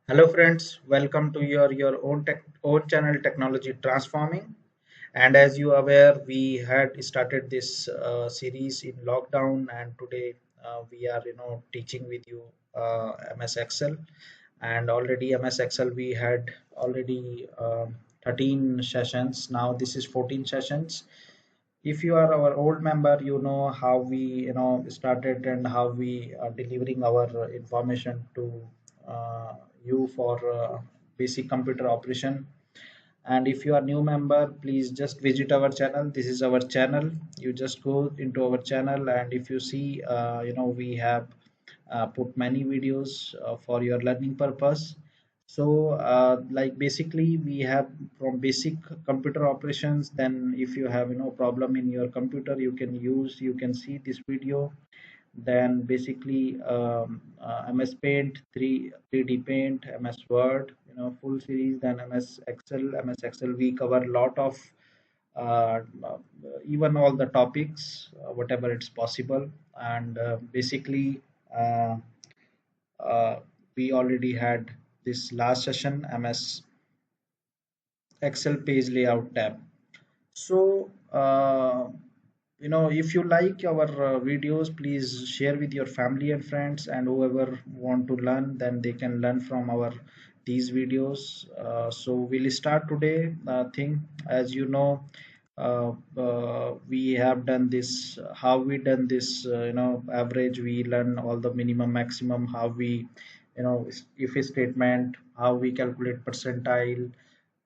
Hello friends, welcome to your own channel Technology Transforming. And as you are aware, we had started this series in lockdown, and today we are teaching with you MS Excel. And already MS Excel we had already 13 sessions. Now this is 14 sessions. If you are our old member, you know how we started and how we are delivering our information to you for basic computer operation. And if you are new member, please just visit our channel. This is our channel. You just go into our channel, and if you see we have put many videos for your learning purpose. So like basically we have from basic computer operations. Then if you have problem in your computer, you can see this video. Then basically MS Paint, 3D Paint, MS Word, full series. Then MS Excel we cover a lot of uh, uh, even all the topics, whatever it's possible. And basically uh, uh, we already had this last session, MS Excel page layout tab. So if you like our videos, please share with your family and friends, and whoever want to learn, then they can learn from our these videos. So we'll start today thing. As you know, we have done this, how we done this, average, we learn all the minimum maximum, how we if a statement, how we calculate percentile,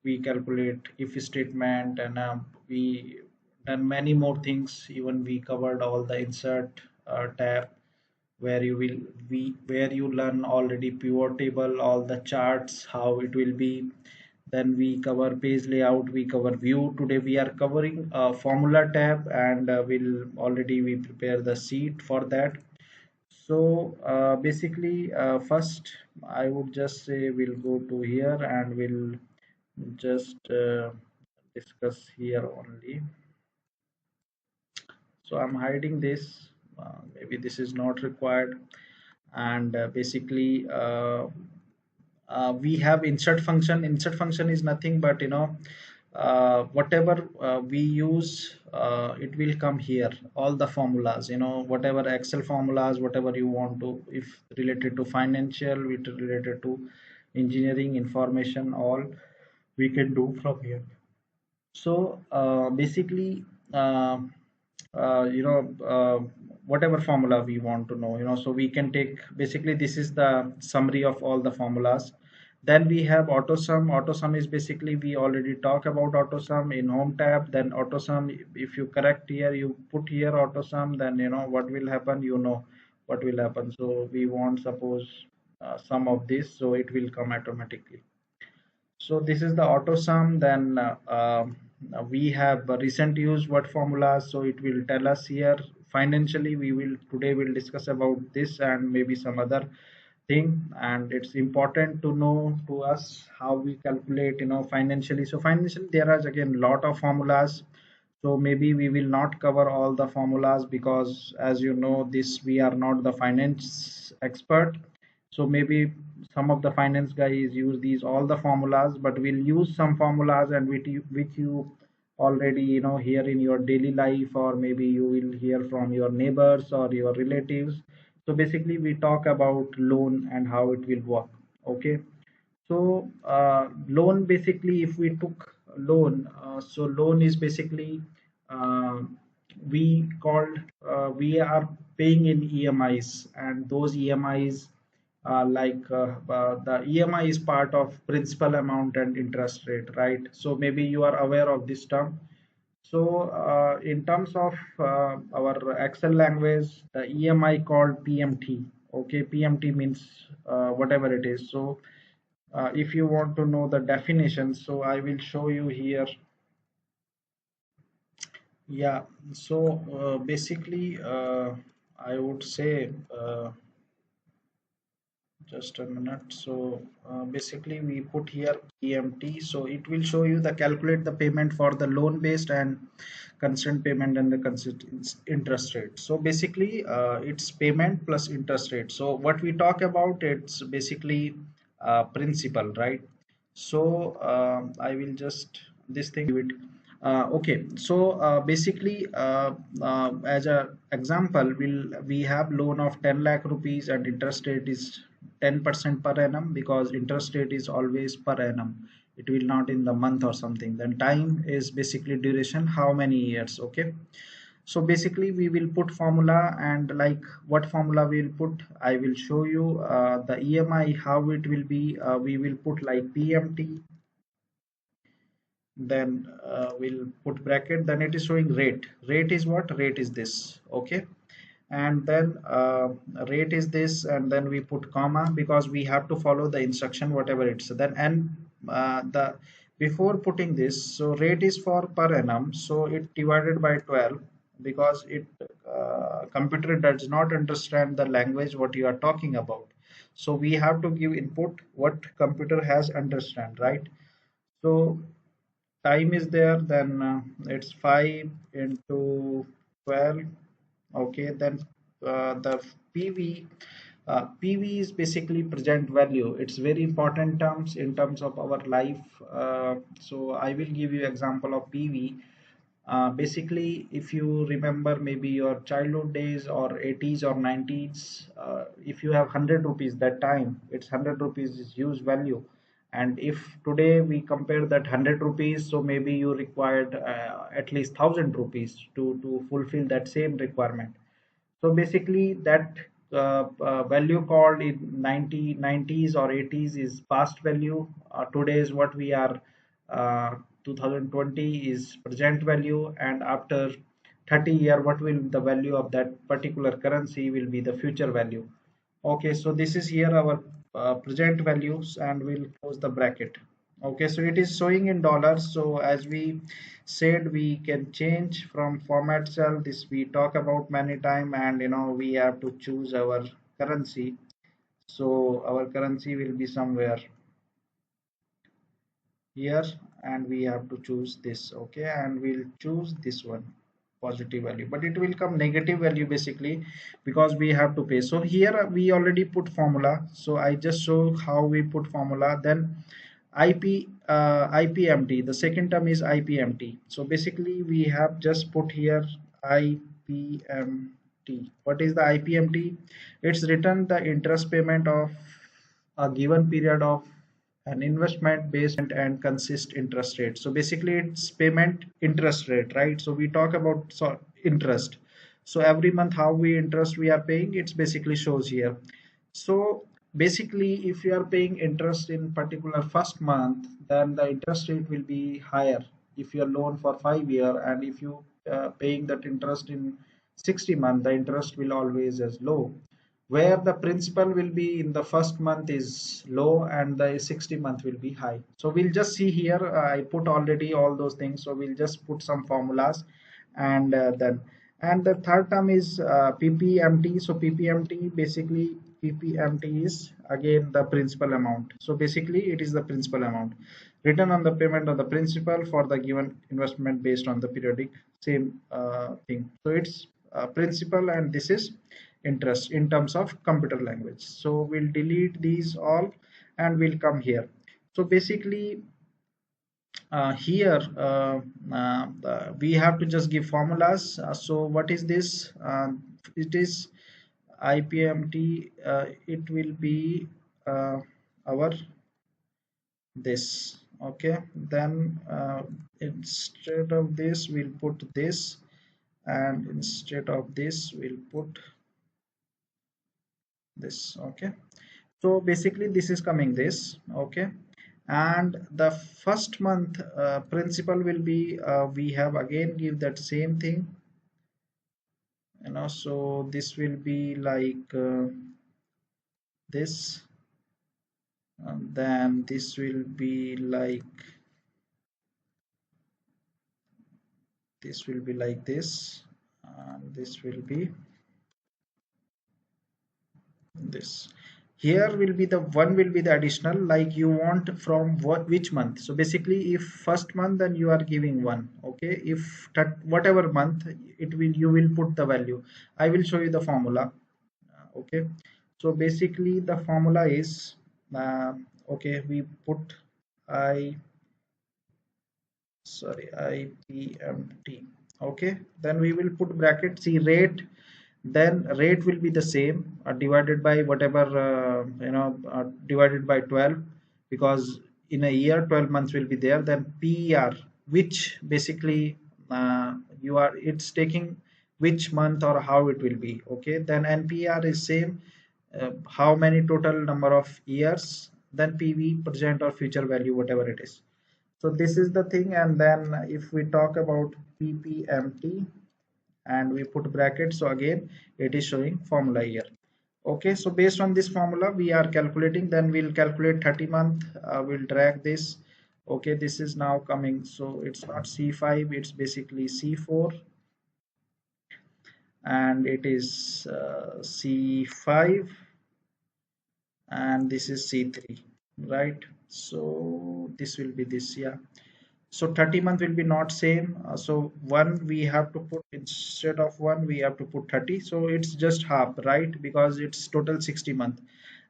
we calculate if statement, and we done many more things. Even we covered all the insert tab, where you will where you learn already pivot table, all the charts, how it will be. Then we cover page layout, we cover view. Today we are covering formula tab, and we prepare the sheet for that. So basically first I would just say we'll go to here, and we'll just discuss here only. So I'm hiding this. Maybe this is not required. And basically we have insert function. Insert function is nothing but whatever we use, it will come here, all the formulas, whatever Excel formulas, whatever you want to, if related to financial, with related to engineering information, all we can do from here. So basically uh, whatever formula we want to know, so we can take, basically this is the summary of all the formulas. Then we have auto sum. Auto sum is basically, we already talk about auto sum in home tab. Then auto sum, if you correct here, you put here auto sum, then what will happen, what will happen. So we want, suppose sum of this, so it will come automatically. So this is the auto sum. Then we have recent use word formulas, so it will tell us here. Financially, we will today will discuss about this and maybe some other thing. And it's important to know to us how we calculate, financially. So financially there are again lot of formulas. So maybe we will not cover all the formulas, because as you know this, we are not the finance expert. So maybe some of the finance guys use these all the formulas, but we'll use some formulas, and which you already hear in your daily life, or maybe you will hear from your neighbors or your relatives. So basically we talk about loan and how it will work. Okay. So loan, basically if we took loan, so loan is basically uh, we are paying in EMIs, and those EMIs the EMI is part of principal amount and interest rate, right? So maybe you are aware of this term. So in terms of our Excel language, the EMI called PMT. Okay, PMT means whatever it is. So if you want to know the definition, so I will show you here. Yeah, so basically I would say just a minute. So basically we put here PMT, so it will show you the calculate the payment for the loan based and constant payment and the constant interest rate. So basically it's payment plus interest rate. So what we talk about, it's basically principal, right? So I will just this thing give it. Okay, so basically, as a example, we have loan of 10 lakh rupees and interest rate is 10% per annum, because interest rate is always per annum. It will not in the month or something. Then time is basically duration, how many years. Okay, so basically we will put formula, and like what formula we will put, I will show you the EMI how it will be. We will put like PMT, then we'll put bracket, then it is showing rate is what, rate is this. Okay, and then rate is this, and then we put comma because we have to follow the instruction whatever it's then. And the before putting this, so rate is for per annum, so it divided by 12, because it computer does not understand the language what you are talking about. So we have to give input what computer has understand, right? So time is there, then it's 5 into 12. Okay, then the PV, PV is basically present value. It's very important terms in terms of our life. So I will give you example of PV. Basically, if you remember maybe your childhood days or 80s or 90s, if you have 100 rupees that time, it's 100 rupees is use value. And if today we compare that 100 rupees, so maybe you required at least 1000 rupees to fulfill that same requirement. So basically that value called in 90s or 80s is past value. Today is what we are, 2020 is present value, and after 30 year what will the value of that particular currency will be the future value. Okay, so this is here our present values, and we'll close the bracket. Okay, so it is showing in dollars. So as we said, we can change from format cell. This we talk about many time, and we have to choose our currency. So our currency will be somewhere here, and we have to choose this. Okay, and we'll choose this one, positive value, but it will come negative value basically, because we have to pay. So here we already put formula, so I just show how we put formula. Then IPMT, the second term is IPMT. So basically we have just put here IPMT. What is the IPMT? It's written the interest payment of a given period of an investment based and consist interest rate. So basically it's payment interest rate, right? So we talk about interest. So every month how we interest we are paying, it's basically shows here. So basically if you are paying interest in particular first month, then the interest rate will be higher if you are loan for 5 year, and if you paying that interest in 60 month, the interest will always as low, where the principal will be in the first month is low and the 60 month will be high. So we'll just see here, I put already all those things, so we'll just put some formulas. And then, and the third term is PPMT. So PPMT, basically PPMT is again the principal amount. So basically it is the principal amount, return on the payment of the principal for the given investment based on the periodic, same thing. So it's principal, and this is interest in terms of computer language. So we'll delete these all, and we'll come here. So basically here we have to just give formulas. So what is this? It is IPMT. It will be our this. Okay, then instead of this we'll put this, and instead of this we'll put this. Okay, so basically this is coming this. Okay, and the first month principal will be, we have again give that same thing, so this will be like this, and then this will be like this, and this will be this. Here will be the one will be the additional, like you want from what, which month. So basically if first month, then you are giving one. Okay, if that whatever month it will, you will put the value. I will show you the formula. Okay, so basically the formula is uh, okay, we put I sorry IPMT. Okay, then we will put bracket, see rate, then rate will be the same, divided by whatever, divided by 12, because in a year 12 months will be there. Then PER, which basically, you are it's taking which month or how it will be. Okay, then NPR is same, how many total number of years, then PV, present or future value, whatever it is. So this is the thing. And then if we talk about PPMT and we put brackets, so again it is showing formula here. Okay, so based on this formula we are calculating, then we'll calculate 30 month, we'll drag this. Okay, this is now coming, so it's not C5, it's basically C4, and it is C5, and this is C3, right? So this will be this, yeah. So 30 month will be not same, so one we have to put, instead of one we have to put 30, so it's just half, right? Because it's total 60 month,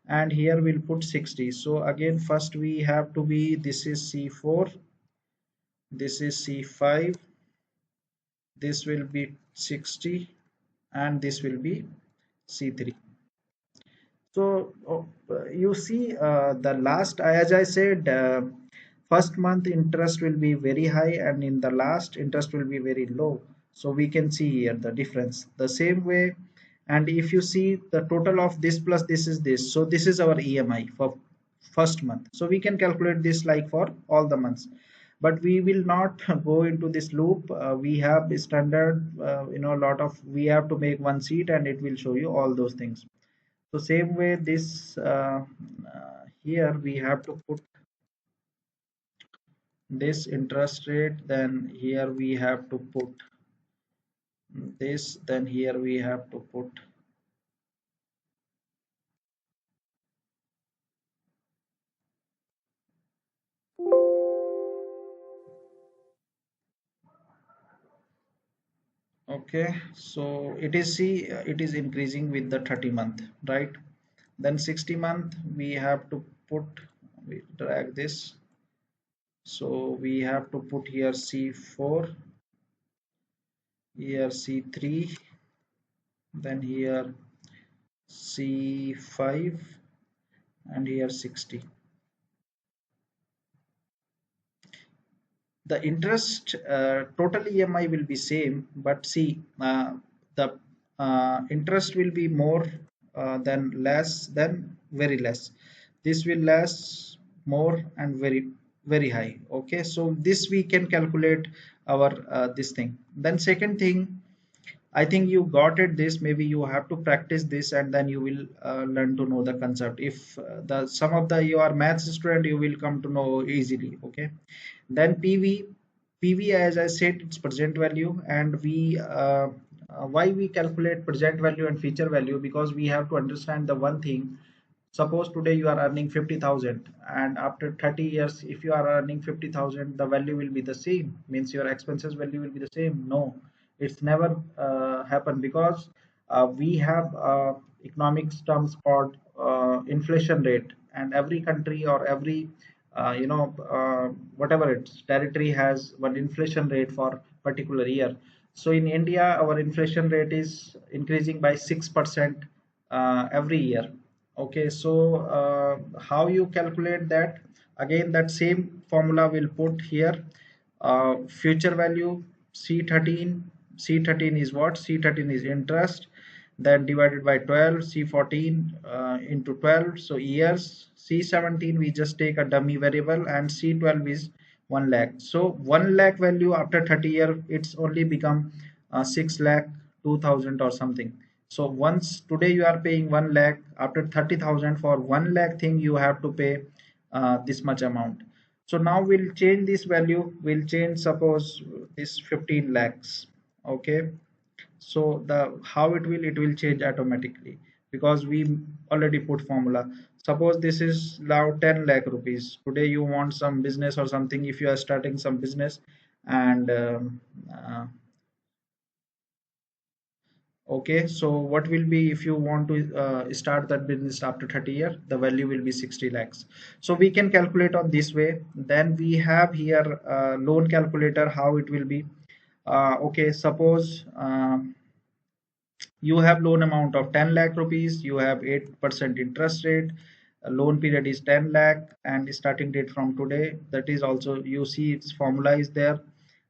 and here we'll put 60. So again first we have to be, this is C4, this is C5, this will be 60, and this will be C3. So you see, the last, as I said, first month interest will be very high, and in the last interest will be very low. So we can see here the difference the same way. And if you see the total of this plus this is this, so this is our EMI for first month. So we can calculate this like for all the months, but we will not go into this loop. We have standard, a lot of, we have to make one sheet and it will show you all those things. So same way this, here we have to put this interest rate, then here we have to put this, then here we have to put, okay. So it is, see, it is increasing with the 30 month, right? Then 60 month we have to put, we drag this, so we have to put here C4, here C3, then here C5, and here 60. The interest, total EMI will be same, but see, the interest will be more than less than very less. This will less more and very very high. Okay, so this we can calculate our, this thing. Then second thing, I think you got it this, maybe you have to practice this and then you will learn to know the concept. If the some of the you are maths student, you will come to know easily. Okay, then PV, as I said, it's present value, and we, why we calculate present value and future value, because we have to understand the one thing. Suppose today you are earning 50,000, and after 30 years if you are earning 50,000, the value will be the same, means your expenses value will be the same. No, it's never happen, because we have economics terms called inflation rate, and every country or every, whatever its territory has one inflation rate for particular year. So in India our inflation rate is increasing by 6% every year. Okay, so how you calculate that? Again that same formula will put here, future value C13. C13 is what? C13 is interest, then divided by 12, C14 into 12, so years. C17 we just take a dummy variable, and C12 is 1 lakh. So 1 lakh value after 30 year, it's only become 6 lakh 2000 or something. So once today you are paying 1 lakh, after 30,000 for 1 lakh thing you have to pay this much amount. So now we'll change this value, we'll change, suppose this 15 lakhs. Okay, so the how it will change automatically, because we already put formula. Suppose this is now 10 lakh rupees. Today you want some business or something, if you are starting some business, and Okay, so what will be if you want to start that business after 30 years, the value will be 60 lakhs. So we can calculate on this way. Then we have here loan calculator, how it will be. Okay, suppose you have loan amount of 10 lakh rupees, you have 8% interest rate, a loan period is 10 lakh, and starting date from today. That is also, you see its formula is there.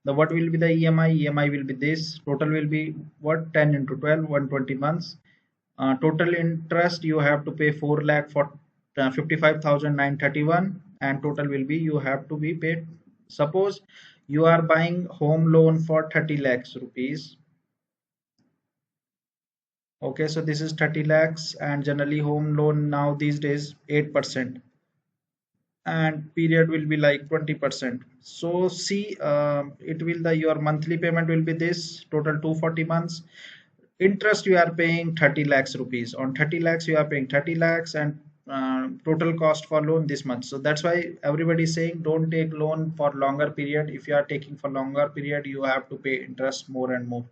The what will be the EMI will be this, total will be what, 10 into 12, 120 months. Total interest you have to pay 4 lakh for 55,931, and total will be you have to be paid. Suppose you are buying home loan for 30 lakhs rupees. Okay, so this is 30 lakhs, and generally home loan now these days 8%, and period will be like 20%. So see, it will the your monthly payment will be this total 240 months. Interest you are paying 30 lakhs rupees. On 30 lakhs you are paying 30 lakhs, and total cost for loan this much. So that's why everybody is saying don't take loan for longer period. If you are taking for longer period, you have to pay interest more and more.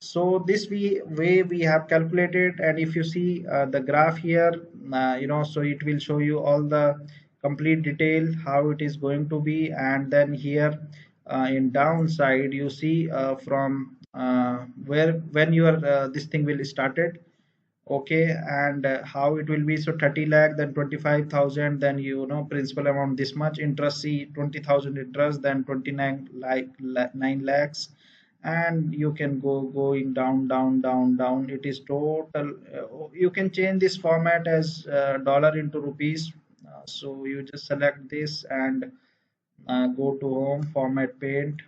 So this way we have calculated, and if you see the graph here, so it will show you all the complete detail how it is going to be. And then here in downside you see from where when your this thing will started. Okay, and how it will be. So 30 lakh, then 25,000, then principal amount this much, interest, see 20,000 interest, then 29 like 9 lakhs, and you can go going down down down down. It is total. You can change this format as dollar into rupees. So you just select this and go to home, format paint,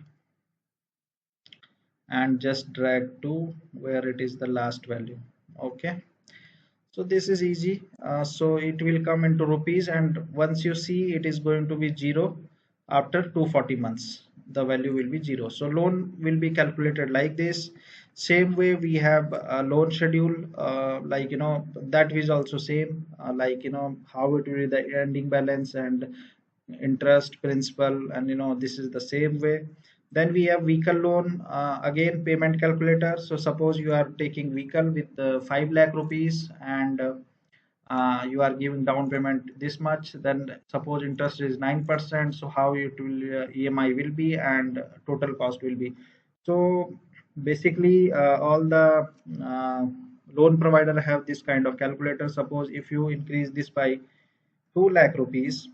and just drag to where it is the last value. Okay, so this is easy. So it will come into rupees, and once you see it is going to be zero after 240 months, the value will be zero. So loan will be calculated like this. Same way we have a loan schedule, like that is also same, like how it will be the ending balance and interest, principal, and this is the same way. Then we have vehicle loan, again payment calculator. So suppose you are taking vehicle with 5 lakh rupees, and you are giving down payment this much. Then suppose interest is 9%, so how it will EMI will be, and total cost will be. So basically all the uh, loan provider have this kind of calculator. Suppose if you increase this by 2 lakh rupees,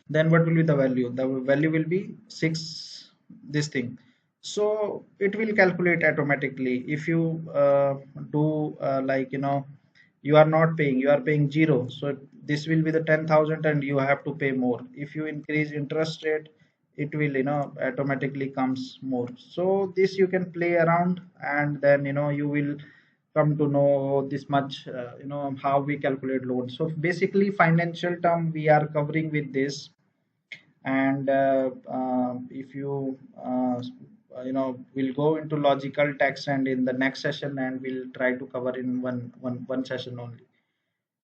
then what will be the value? The value will be 6, this thing. So it will calculate automatically. If you do like you are not paying, you are paying 0, so this will be the 10,000, and you have to pay more. If you increase interest rate, it will automatically comes more. So this you can play around, and then you will come to know this much, how we calculate loans. So basically financial term we are covering with this. And if you we'll go into logical text and in the next session, and we'll try to cover in one session only.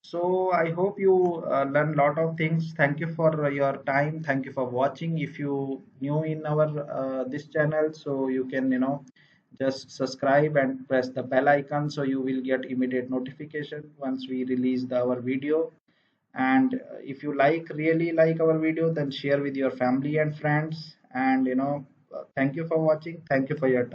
So I hope you learn a lot of things. Thank you for your time. Thank you for watching. If you new in our this channel, so you can just subscribe and press the bell icon, so you will get immediate notification once we release our video. And if you really like our video, then share with your family and friends. And thank you for watching. Thank you for your time.